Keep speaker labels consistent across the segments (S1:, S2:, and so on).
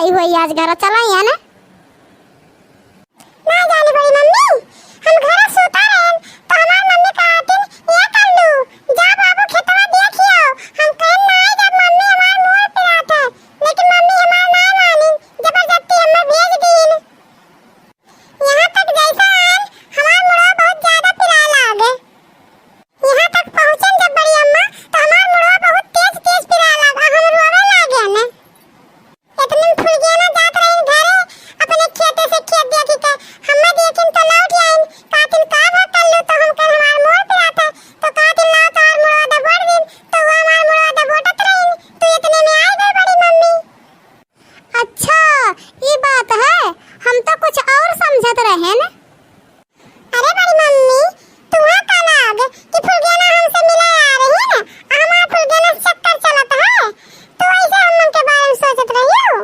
S1: आई हुई आज घर चला है ना ना जाने बड़ी मम्मी हम घर सोता रहे तो हमार मम्मी कहती ये कर लू जा बाबू खेतवा देखियो हम कह नहीं जब मम्मी हमार मोर पे आता लेकिन मम्मी हमार ना मानी जबरदस्ती हमें भेज दीन यहां तक जैसा आन हमार मुड़वा बहुत ज्यादा पिला लागे यहां तक पहुंचन जब बड़ी अम्मा तो हमार मुड़वा बहुत तेज तेज पिला लागा हम रोवे लागे ना इतने फूल गया ना जात रही घरे अपने खेते से खेत देखी के हमें देखिन तो लौट आइन कातिन का बात कर लो तो हम कह हमार मोर पे आता तो कातिन ला तो हमार मुड़वा दबोड़ दिन तो वो हमार मुड़वा दबोटत रही तो इतने में आई गई बड़ी मम्मी। अच्छा ये बात है हम तो कुछ और समझत रहे ना। अरे बड़ी मम्मी तुम्हारा का लाग कि फुलगेना हमसे मिला आ रही है ना हमार फुलगेना चक्कर चलत है तो ऐसे हम के बारे में सोचत रही हो।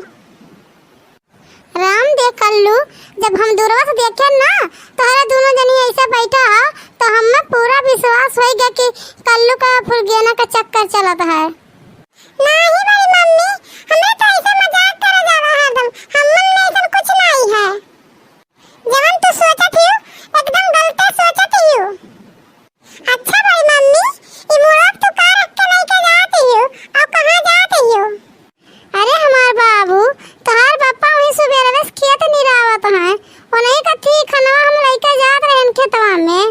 S1: राम देख कल्लू जब हम दूरवा से देखे ना तोहरा दोनों जनी ऐसे बैठा हो तो हमें पूरा विश्वास हो गया कि कल्लू का फुलगेना का चक्कर चलत है। नहीं बड़ी मम्मी हमें तो ऐसे मजाक करे जावा हरदम हमन में ऐसा कुछ नहीं है जवन तू सोचत हियो एकदम गलत सोचत हियो। अच्छा बड़ी मम्मी ये मुराद तू का रख के नहीं के जाती हियो और कहां जाती हियो। अरे हमार बाबू तोहार पापा वही सुबेरे बस खेत निरावत हैं उन्हीं का ठीक खनवा हम लेके जात रहन खेतवा में।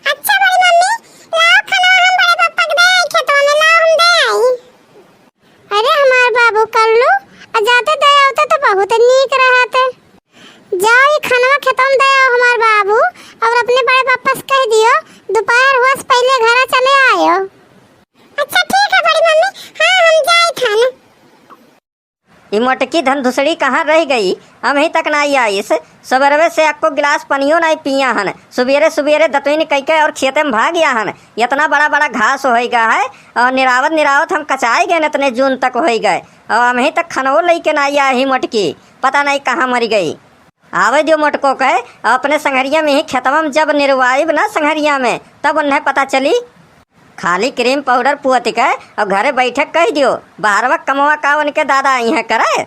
S1: अच्छा बड़ी मम्मी लाओ खनवा हम बड़े पापा के दे आई खेतवा में लाओ हम दे आई। अरे हमार बाबू कर लो जाते दे आवते तो बहुत नीक रहते जाओ ये खनवा खेतवा में दे आओ हमार बाबू और अपने बड़े पापा से कह दियो दोपहर हुआ से पहले घर चले आयो। अच्छा ठीक है बड़ी मम्मी हां हम जाई खाना।
S2: ये मोटकी धन धुसड़ी कहाँ रह गई हम ही तक नहीं आई इस सवेरे से आपको गिलास पनियो नहीं पिया हन सुबेरे सुबेरे दतुइन कह के और खेते में भाग गया हन इतना बड़ा बड़ा घास हो गया है और निरावत हम कचाए गए इतने जून तक हो गए और हम ही तक खनवो लेके नहीं आई ही मोटकी पता नहीं कहाँ मर गई। आवे जो मोटको कहे अपने संघरिया में ही खेतवा में जब निर्वाइब ना संघरिया में तब उन्हें पता चली खाली क्रीम पाउडर पुअत के और घरे बैठे कह दियो बाहरवा कमवा का उनके दादा आई है करे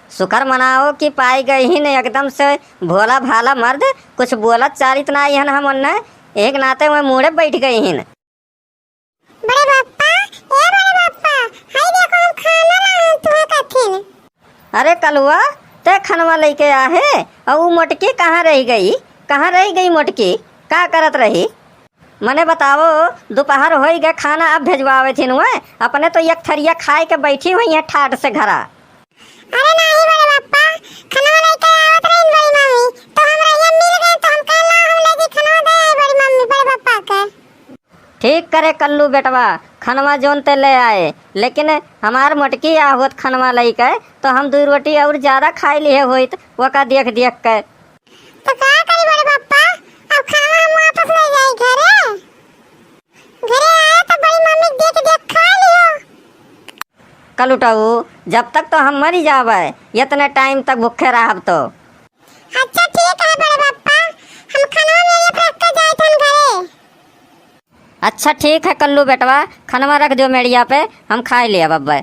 S2: शुक्र मनाओ कि पाई गई ही ने एकदम से भोला भाला मर्द कुछ बोला चारित ना आई है हम उन्हें एक नाते में मुड़े बैठ गई ही।
S1: बड़े पापा ए बड़े पापा हाय देखो हम खाना ला तुम्हें कथे।
S2: अरे कलुआ ते खनवा लेके आ है और वो मोटकी कहाँ रह गई मोटकी का करत रही मने बताओ दोपहर हो गए खाना अब भेजवावे थी नुए अपने तो एक थरिया खाए के बैठी हुई है ठाट से घरा।
S1: अरे नहीं बड़े पापा खाना लेके आवत रही बड़ी मम्मी तो हमरा यहाँ मिल गए तो हम कहला हम लेके खाना दे आई बड़ी मम्मी बड़े पापा के।
S2: ठीक करे कल्लू बेटवा खनवा जोन ते ले आए लेकिन हमार मोटकी आ होत खनवा लेके तो हम 2 रोटी और ज्यादा खाई लिए होइत वो का देख के
S1: तो का करी बड़े पापा अब खाना हम वापस ले जाए घरे आया तो बड़ी मम्मी देख खा लियो।
S2: कलुटाऊ जब तक तो हम मरी जावे इतने टाइम तक भूखे रहब तो।
S1: अच्छा ठीक है बड़े पापा हम खाना में ये रख के जाए तन घरे।
S2: अच्छा ठीक है कल्लू बेटवा खनवा रख दो मेड़िया पे हम खाए लिया बब्बा।